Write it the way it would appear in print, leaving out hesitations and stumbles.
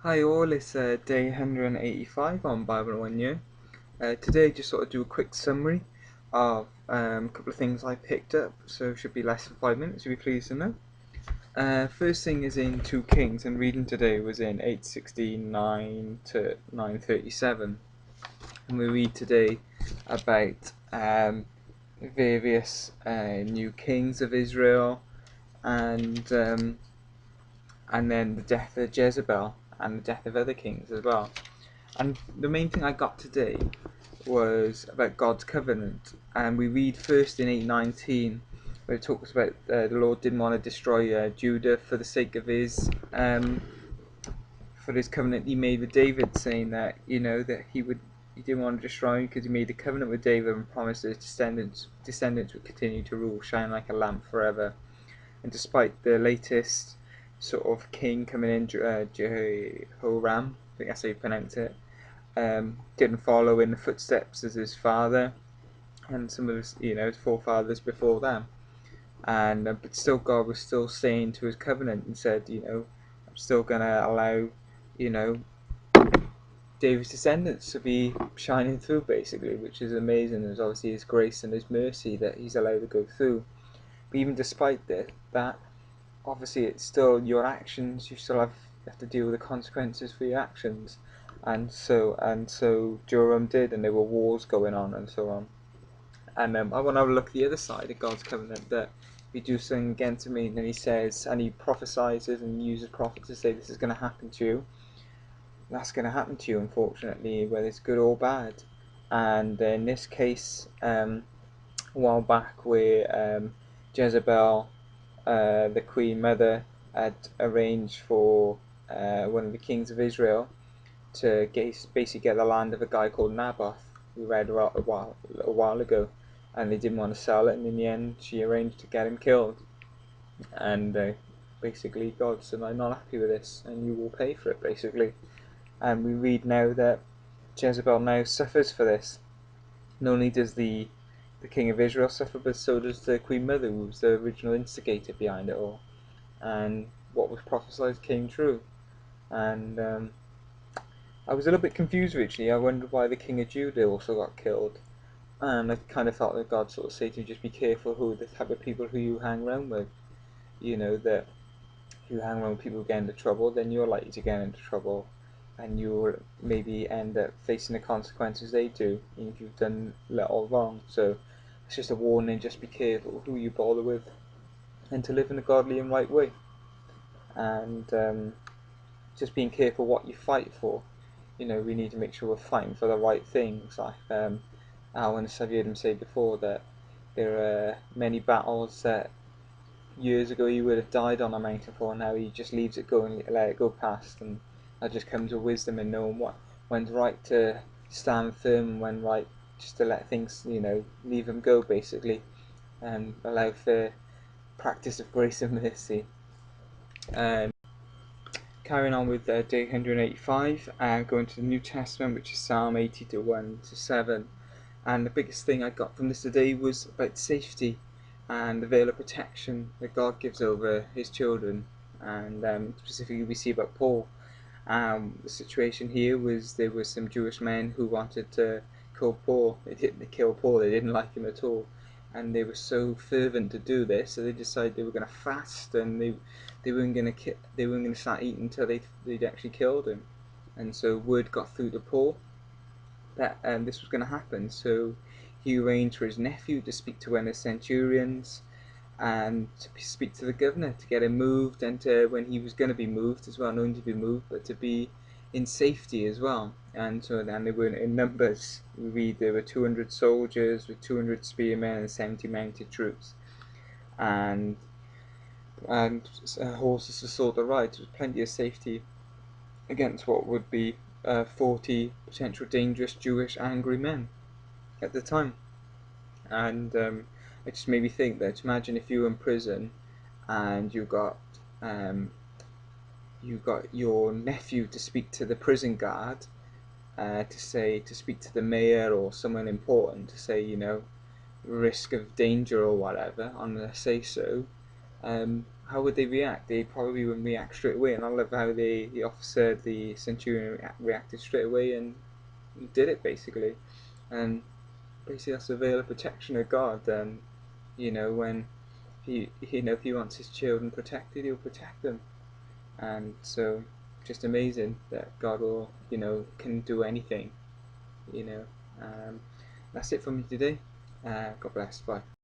Hi all, it's day 185 on Bible in 1 Year. Today just sort of do a quick summary of a couple of things I picked up, so it should be less than 5 minutes, you'll be pleased to know. First thing is in 2 Kings, and reading today was in 8:69 to 9:37. And we read today about various new kings of Israel, and then the death of Jezebel and the death of other kings as well. And the main thing I got today was about God's covenant, and we read first in 8:19 where it talks about the Lord didn't want to destroy Judah for the sake of his covenant he made with David, saying that that he didn't want to destroy him because he made a covenant with David and promised his descendants would continue to rule, shine like a lamp forever. And despite the latest sort of king coming in, Jehoram, I think that's how you pronounce it, didn't follow in the footsteps as his father and some of his forefathers before them, and but still God was still staying to his covenant and said, I'm still gonna allow David's descendants to be shining through, basically, which is amazing. There's obviously his grace and his mercy that he's allowed to go through. But even despite that, obviously it's still your actions. You still have to deal with the consequences for your actions, and so Joram did, and there were wars going on and so on. And I want to have a look at the other side of God's covenant, that if you do something against me, and then he says, and he prophesies and uses prophets to say this is going to happen to you, that's going to happen to you, unfortunately, whether it's good or bad. And in this case, a while back, where Jezebel, the Queen Mother, had arranged for one of the kings of Israel to basically get the land of a guy called Naboth, we read a while ago, and they didn't want to sell it, and in the end she arranged to get him killed. And basically God said, I'm not happy with this, and you will pay for it, basically. And we read now that Jezebel now suffers for this. Not only does the king of Israel suffer, but so does the Queen Mother, who was the original instigator behind it all. And what was prophesied came true. And I was a little bit confused, actually. I wondered why the king of Judah also got killed. And I kind of felt that God sort of said to me, just be careful who the type of people who you hang around with. That if you hang around with people who get into trouble, then you're likely to get into trouble, and you'll maybe end up facing the consequences they do, even if you've done little wrong. So it's just a warning, just be careful who you bother with, and to live in a godly and right way. And just being careful what you fight for. We need to make sure we're fighting for the right things. Like Alan, I've heard him say before that there are many battles that years ago he would have died on a mountain for, and now he just leaves it go and let it go past, and that just comes with wisdom and knowing when's right to stand firm and when right just to let things leave them go, basically, and allow for practice of grace and mercy. Carrying on with day 185, going to the New Testament, which is Psalm 80 to 1 to 7. And the biggest thing I got from this today was about safety and the veil of protection that God gives over his children. And specifically we see about Paul. The situation here was there were some Jewish men who wanted to kill Paul. They didn't kill Paul, they didn't like him at all. And they were so fervent to do this, so they decided they were going to fast, and they weren't going to start eating until they'd actually killed him. And so word got through to Paul that this was going to happen. So he arranged for his nephew to speak to one of the centurions and to speak to the governor to get him moved, and to, when he was going to be moved as well, not only to be moved but to be in safety as well. And so then they were in numbers. We read there were 200 soldiers with 200 spearmen and 70 mounted troops, and horses to sort of ride. So there was plenty of safety against what would be 40 potential dangerous Jewish angry men at the time. And it just made me think that, imagine if you were in prison and you got your nephew to speak to the prison guard, to speak to the mayor or someone important, to say risk of danger or whatever on the say so. how would they react? They probably wouldn't react straight away. And I love how the officer, the centurion, reacted straight away and did it basically. And basically that's the veil of protection of God. And when if he wants his children protected, he'll protect them. And so, just amazing that God will, can do anything. you know. That's it from me today. God bless. Bye.